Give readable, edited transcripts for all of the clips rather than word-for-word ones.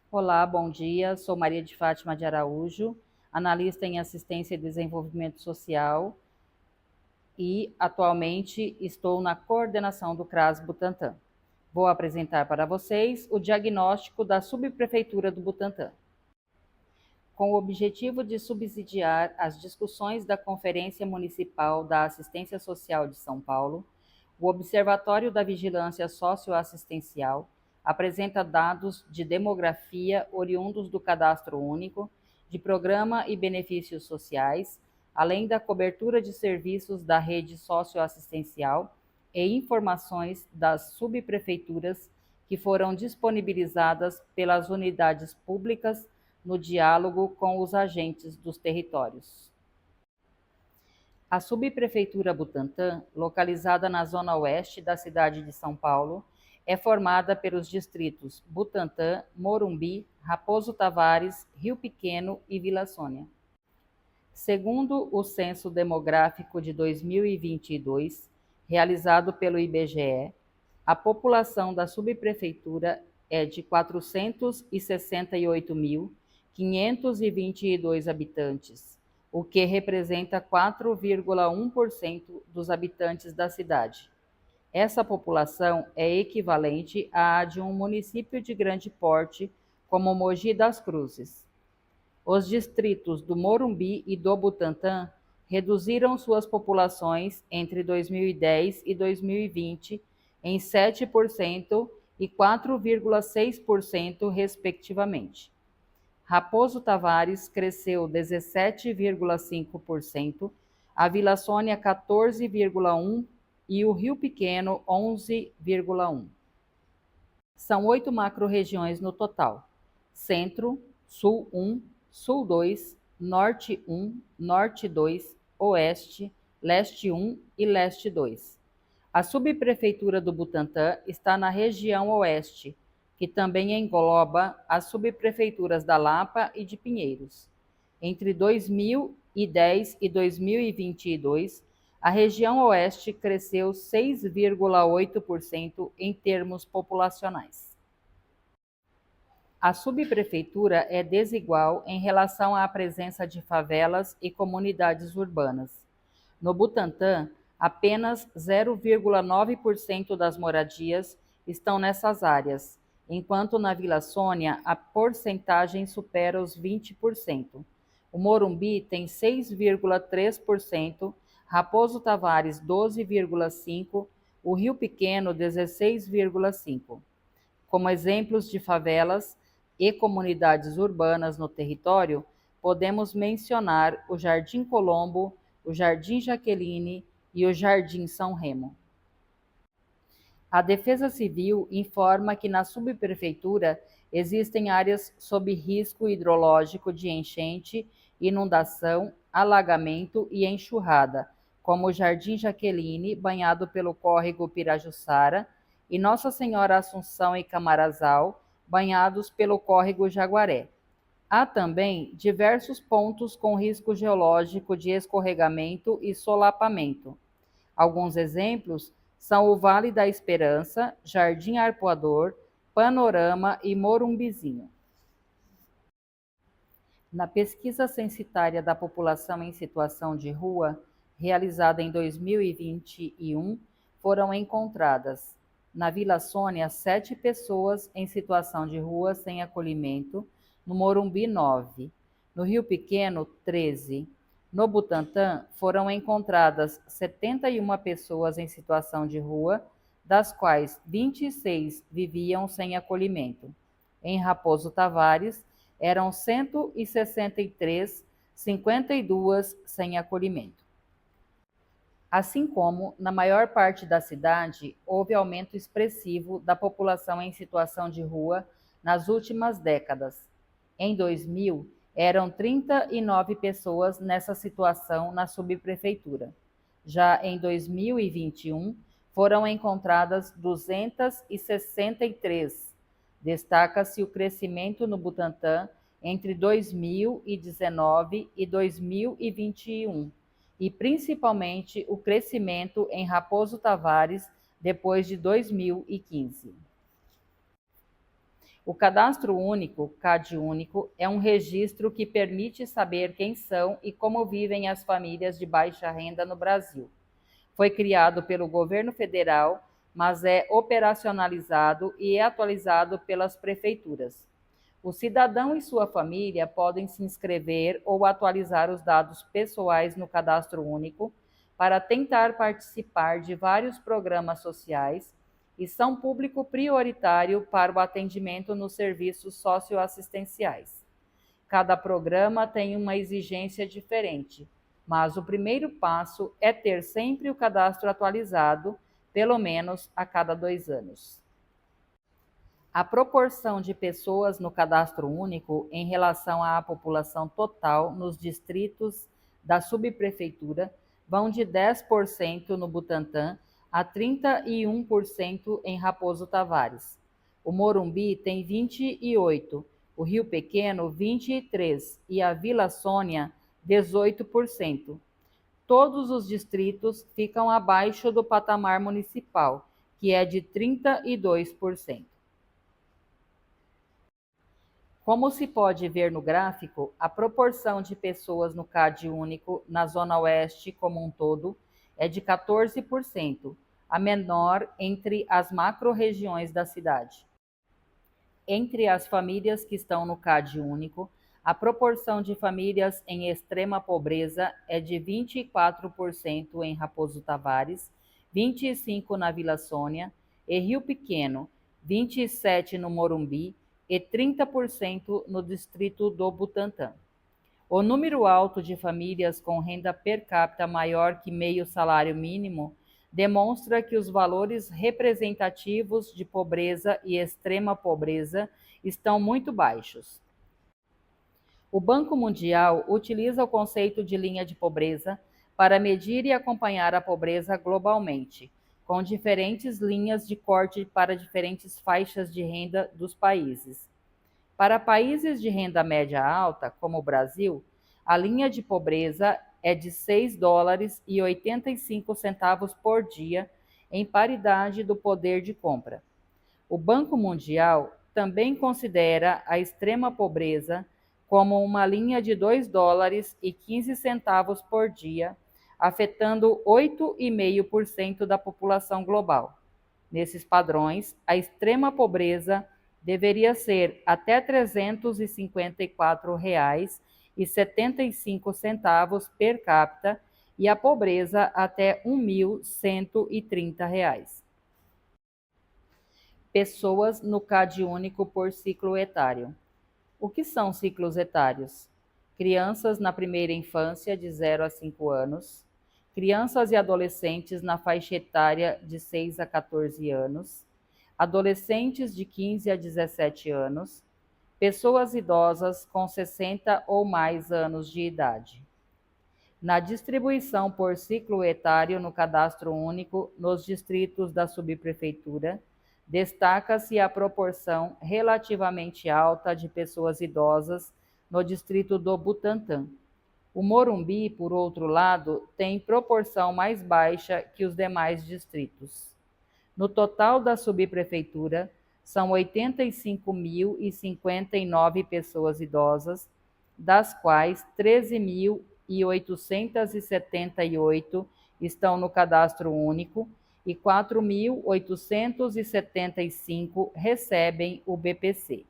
Olá, bom dia. Sou Maria de Fátima de Araújo, analista em assistência e desenvolvimento social e atualmente estou na coordenação do CRAS Butantã. Vou apresentar para vocês o diagnóstico da Subprefeitura do Butantã. Com o objetivo de subsidiar as discussões da Conferência Municipal da Assistência Social de São Paulo, o Observatório da Vigilância Socioassistencial apresenta dados de demografia oriundos do Cadastro Único, de Programa e Benefícios Sociais, além da cobertura de serviços da rede socioassistencial e informações das subprefeituras que foram disponibilizadas pelas unidades públicas no diálogo com os agentes dos territórios. A Subprefeitura Butantã, localizada na zona oeste da cidade de São Paulo, é formada pelos distritos Butantã, Morumbi, Raposo Tavares, Rio Pequeno e Vila Sônia. Segundo o Censo Demográfico de 2022, realizado pelo IBGE, a população da subprefeitura é de 468.522 habitantes, o que representa 4,1% dos habitantes da cidade. Essa população é equivalente à de um município de grande porte, como Mogi das Cruzes. Os distritos do Morumbi e do Butantã reduziram suas populações entre 2010 e 2020 em 7% e 4,6%, respectivamente. Raposo Tavares cresceu 17,5%, a Vila Sônia 14,1% e o Rio Pequeno 11,1%. São 8 macro-regiões no total: Centro, Sul 1, Sul 2, Norte 1, Norte 2, Oeste, Leste 1 e Leste 2. A subprefeitura do Butantã está na região Oeste, que também engloba as subprefeituras da Lapa e de Pinheiros. Entre 2010 e 2022, a região Oeste cresceu 6,8% em termos populacionais. A subprefeitura é desigual em relação à presença de favelas e comunidades urbanas. No Butantã, apenas 0,9% das moradias estão nessas áreas, enquanto na Vila Sônia a porcentagem supera os 20%. O Morumbi tem 6,3%, Raposo Tavares 12,5%, o Rio Pequeno 16,5%. Como exemplos de favelas e comunidades urbanas no território, podemos mencionar o Jardim Colombo, o Jardim Jaqueline e o Jardim São Remo. A Defesa Civil informa que na subprefeitura existem áreas sob risco hidrológico de enchente, inundação, alagamento e enxurrada, como o Jardim Jaqueline, banhado pelo córrego Pirajussara, e Nossa Senhora Assunção e Camarazal, banhados pelo córrego Jaguaré. Há também diversos pontos com risco geológico de escorregamento e solapamento. Alguns exemplos são o Vale da Esperança, Jardim Arpoador, Panorama e Morumbizinho. Na pesquisa censitária da população em situação de rua, realizada em 2021, foram encontradas na Vila Sônia 7 pessoas em situação de rua sem acolhimento, no Morumbi 9, no Rio Pequeno 13. No Butantã foram encontradas 71 pessoas em situação de rua, das quais 26 viviam sem acolhimento. Em Raposo Tavares eram 163, 52 sem acolhimento. Assim como, na maior parte da cidade, houve aumento expressivo da população em situação de rua nas últimas décadas. Em 2000, eram 39 pessoas nessa situação na subprefeitura. Já em 2021, foram encontradas 263. Destaca-se o crescimento no Butantã entre 2019 e 2021, e principalmente o crescimento em Raposo Tavares depois de 2015. O Cadastro Único, CAD Único, é um registro que permite saber quem são e como vivem as famílias de baixa renda no Brasil. Foi criado pelo governo federal, mas é operacionalizado e é atualizado pelas prefeituras. O cidadão e sua família podem se inscrever ou atualizar os dados pessoais no Cadastro Único para tentar participar de vários programas sociais e são público prioritário para o atendimento nos serviços socioassistenciais. Cada programa tem uma exigência diferente, mas o primeiro passo é ter sempre o cadastro atualizado, pelo menos a cada 2 anos. A proporção de pessoas no Cadastro Único em relação à população total nos distritos da subprefeitura vão de 10% no Butantã a 31% em Raposo Tavares. O Morumbi tem 28%, o Rio Pequeno 23% e a Vila Sônia 18%. Todos os distritos ficam abaixo do patamar municipal, que é de 32%. Como se pode ver no gráfico, a proporção de pessoas no CAD único na Zona Oeste como um todo é de 14%, a menor entre as macro-regiões da cidade. Entre as famílias que estão no CAD único, a proporção de famílias em extrema pobreza é de 24% em Raposo Tavares, 25% na Vila Sônia e Rio Pequeno, 27% no Morumbi e 30% no distrito do Butantã. O número alto de famílias com renda per capita maior que meio salário mínimo demonstra que os valores representativos de pobreza e extrema pobreza estão muito baixos. O Banco Mundial utiliza o conceito de linha de pobreza para medir e acompanhar a pobreza globalmente, com diferentes linhas de corte para diferentes faixas de renda dos países. Para países de renda média alta, como o Brasil, a linha de pobreza é de $6,85 por dia, em paridade do poder de compra. O Banco Mundial também considera a extrema pobreza como uma linha de $2,15 por dia, afetando 8,5% da população global. Nesses padrões, a extrema pobreza deveria ser até R$ 354,75 per capita e a pobreza até R$ 1.130. Pessoas no CAD único por ciclo etário. O que são ciclos etários? Crianças na primeira infância, de 0 a 5 anos. Crianças e adolescentes na faixa etária de 6 a 14 anos. Adolescentes de 15 a 17 anos. Pessoas idosas com 60 ou mais anos de idade. Na distribuição por ciclo etário no Cadastro Único, nos distritos da subprefeitura, destaca-se a proporção relativamente alta de pessoas idosas no distrito do Butantã. O Morumbi, por outro lado, tem proporção mais baixa que os demais distritos. No total da subprefeitura, são 85.059 pessoas idosas, das quais 13.878 estão no Cadastro Único e 4.875 recebem o BPC.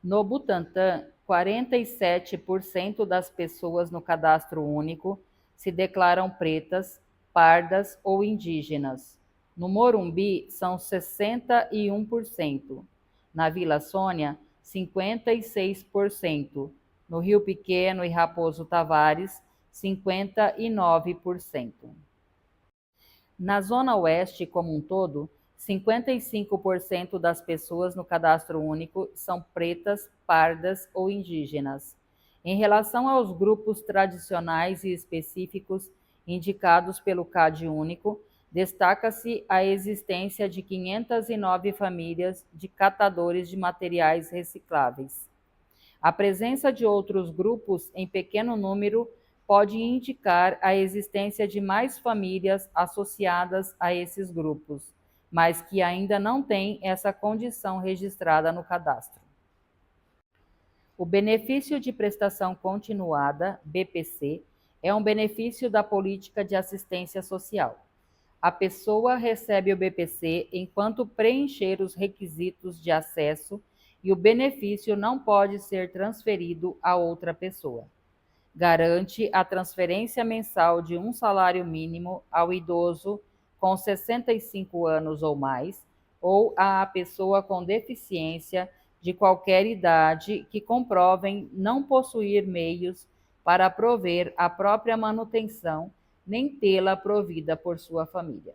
No Butantã, 47% das pessoas no Cadastro Único se declaram pretas, pardas ou indígenas. No Morumbi, são 61%. Na Vila Sônia, 56%. No Rio Pequeno e Raposo Tavares, 59%. Na Zona Oeste como um todo, 55% das pessoas no Cadastro Único são pretas, pardas ou indígenas. Em relação aos grupos tradicionais e específicos indicados pelo CAD Único, destaca-se a existência de 509 famílias de catadores de materiais recicláveis. A presença de outros grupos em pequeno número pode indicar a existência de mais famílias associadas a esses grupos, mas que ainda não têm essa condição registrada no cadastro. O benefício de prestação continuada, BPC, é um benefício da política de assistência social. A pessoa recebe o BPC enquanto preencher os requisitos de acesso e o benefício não pode ser transferido a outra pessoa. Garante a transferência mensal de um salário mínimo ao idoso com 65 anos ou mais, ou à pessoa com deficiência de qualquer idade que comprovem não possuir meios para prover a própria manutenção, nem tê-la provida por sua família.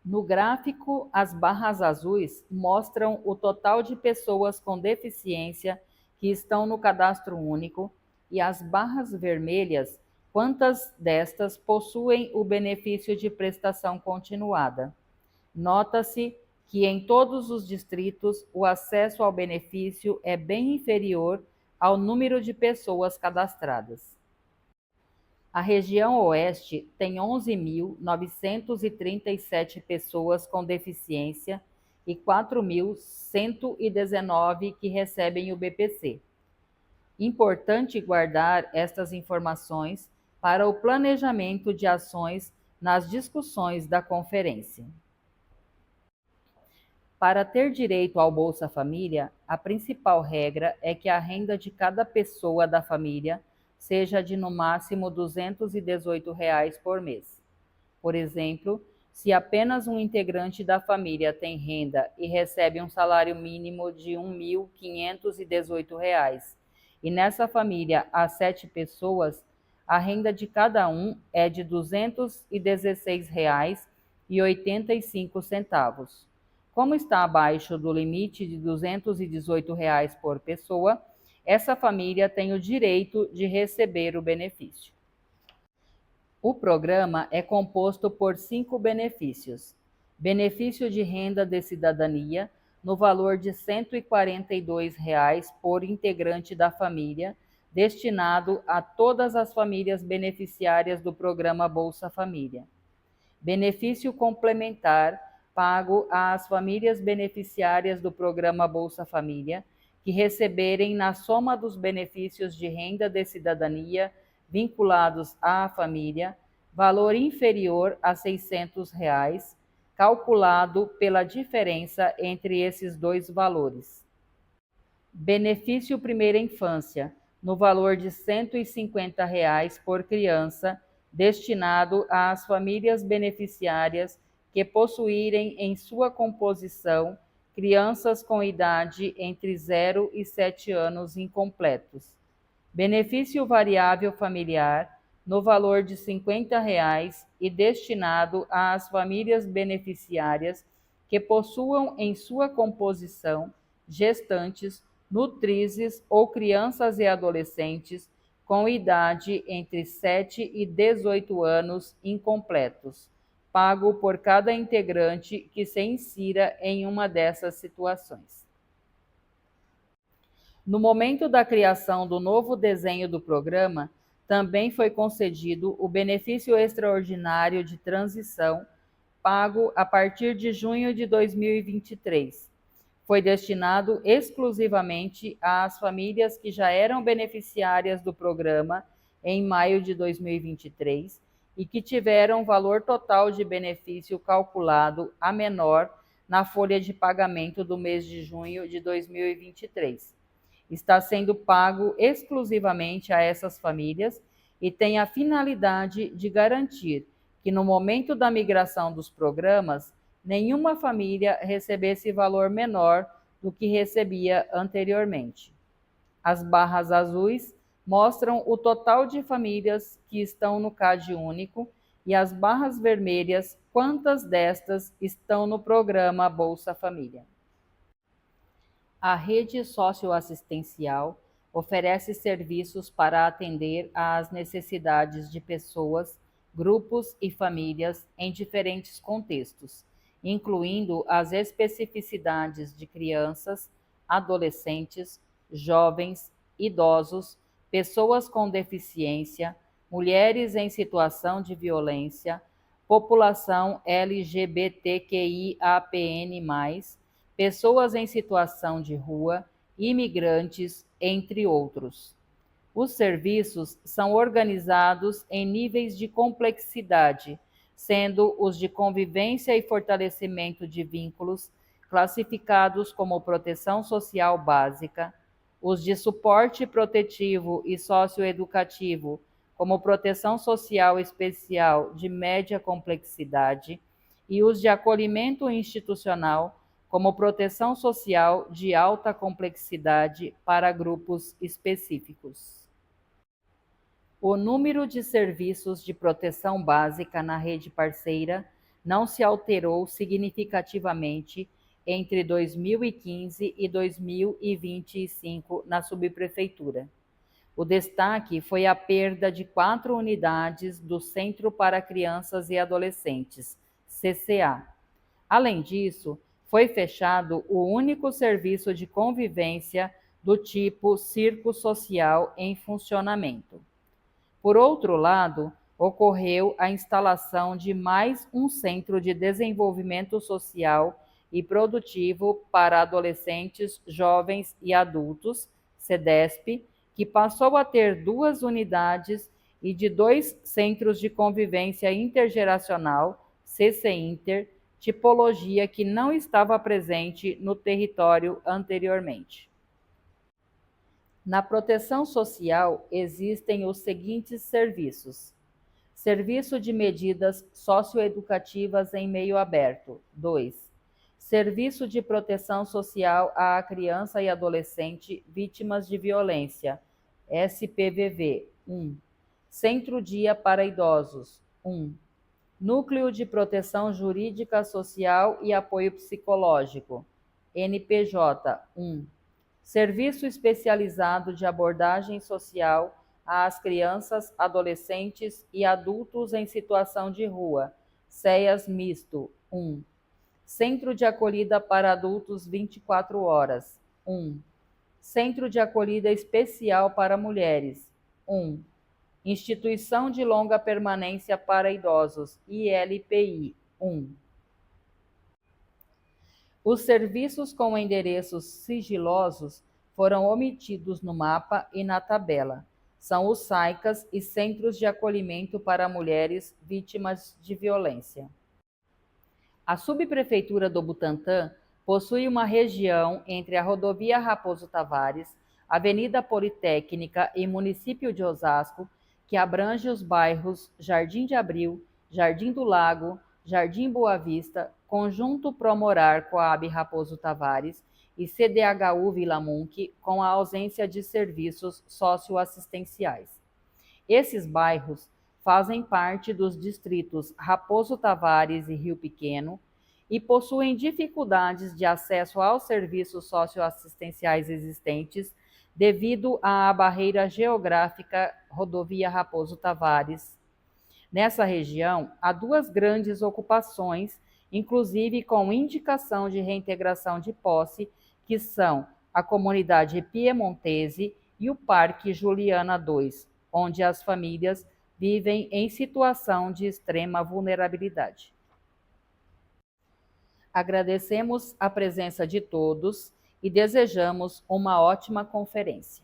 No gráfico, as barras azuis mostram o total de pessoas com deficiência que estão no cadastro único e as barras vermelhas, quantas destas possuem o benefício de prestação continuada. Nota-se que em todos os distritos o acesso ao benefício é bem inferior ao número de pessoas cadastradas. A região Oeste tem 11.937 pessoas com deficiência e 4.119 que recebem o BPC. Importante guardar estas informações para o planejamento de ações nas discussões da conferência. Para ter direito ao Bolsa Família, a principal regra é que a renda de cada pessoa da família seja de no máximo R$ 218 por mês. Por exemplo, se apenas um integrante da família tem renda e recebe um salário mínimo de R$ 1.518, e nessa família há 7 pessoas, a renda de cada um é de R$ 216,85. Como está abaixo do limite de R$ 218 por pessoa, essa família tem o direito de receber o benefício. O programa é composto por 5 benefícios. Benefício de renda de cidadania, no valor de R$ 142 por integrante da família, destinado a todas as famílias beneficiárias do programa Bolsa Família. Benefício complementar, pago às famílias beneficiárias do programa Bolsa Família, que receberem na soma dos benefícios de renda de cidadania vinculados à família, valor inferior a R$ 600, calculado pela diferença entre esses dois valores. Benefício Primeira Infância, no valor de R$ 150 por criança, destinado às famílias beneficiárias que possuírem em sua composição crianças com idade entre 0 e 7 anos incompletos. Benefício variável familiar, no valor de R$ 50 e destinado às famílias beneficiárias que possuam em sua composição gestantes, nutrizes ou crianças e adolescentes com idade entre 7 e 18 anos incompletos, pago por cada integrante que se insira em uma dessas situações. No momento da criação do novo desenho do programa, também foi concedido o benefício extraordinário de transição, pago a partir de junho de 2023. Foi destinado exclusivamente às famílias que já eram beneficiárias do programa em maio de 2023 e que tiveram valor total de benefício calculado a menor na folha de pagamento do mês de junho de 2023. Está sendo pago exclusivamente a essas famílias e tem a finalidade de garantir que, no momento da migração dos programas, nenhuma família recebesse valor menor do que recebia anteriormente. As barras azuis mostram o total de famílias que estão no CAD único e as barras vermelhas, quantas destas estão no programa Bolsa Família. A rede socioassistencial oferece serviços para atender às necessidades de pessoas, grupos e famílias em diferentes contextos, incluindo as especificidades de crianças, adolescentes, jovens, idosos, pessoas com deficiência, mulheres em situação de violência, população LGBTQIAPN+, pessoas em situação de rua, imigrantes, entre outros. Os serviços são organizados em níveis de complexidade, sendo os de convivência e fortalecimento de vínculos classificados como proteção social básica, os de suporte protetivo e socioeducativo como proteção social especial de média complexidade e os de acolhimento institucional como proteção social de alta complexidade para grupos específicos. O número de serviços de proteção básica na rede parceira não se alterou significativamente entre 2015 e 2025 na subprefeitura. O destaque foi a perda de 4 unidades do Centro para Crianças e Adolescentes, CCA. Além disso, foi fechado o único serviço de convivência do tipo circo social em funcionamento. Por outro lado, ocorreu a instalação de mais um Centro de Desenvolvimento Social e Produtivo para Adolescentes, Jovens e Adultos, CEDESP, que passou a ter 2 unidades, e de 2 Centros de Convivência Intergeracional, CCInter, tipologia que não estava presente no território anteriormente. Na proteção social existem os seguintes serviços: Serviço de medidas socioeducativas em meio aberto. 2. Serviço de proteção social à criança e adolescente vítimas de violência, SPVV. 1. Centro-dia para idosos. 1. Núcleo de Proteção Jurídica Social e Apoio Psicológico, NPJ. 1. Serviço especializado de abordagem social às crianças, adolescentes e adultos em situação de rua, CEAS Misto. 1. Centro de Acolhida para Adultos 24 horas. 1. Centro de Acolhida Especial para Mulheres. 1. Instituição de Longa Permanência para Idosos, ILPI. 1. Os serviços com endereços sigilosos foram omitidos no mapa e na tabela. São os SAICAS e Centros de Acolhimento para Mulheres Vítimas de Violência. A subprefeitura do Butantã possui uma região entre a rodovia Raposo Tavares, Avenida Politécnica e município de Osasco, que abrange os bairros Jardim de Abril, Jardim do Lago, Jardim Boa Vista, Conjunto Promorar Coab Raposo Tavares e CDHU Vila Munck, com a ausência de serviços socioassistenciais. Esses bairros fazem parte dos distritos Raposo Tavares e Rio Pequeno e possuem dificuldades de acesso aos serviços socioassistenciais existentes devido à barreira geográfica rodovia Raposo Tavares. Nessa região, há 2 grandes ocupações, inclusive com indicação de reintegração de posse, que são a comunidade piemontese e o Parque Juliana II, onde as famílias vivem em situação de extrema vulnerabilidade. Agradecemos a presença de todos e desejamos uma ótima conferência.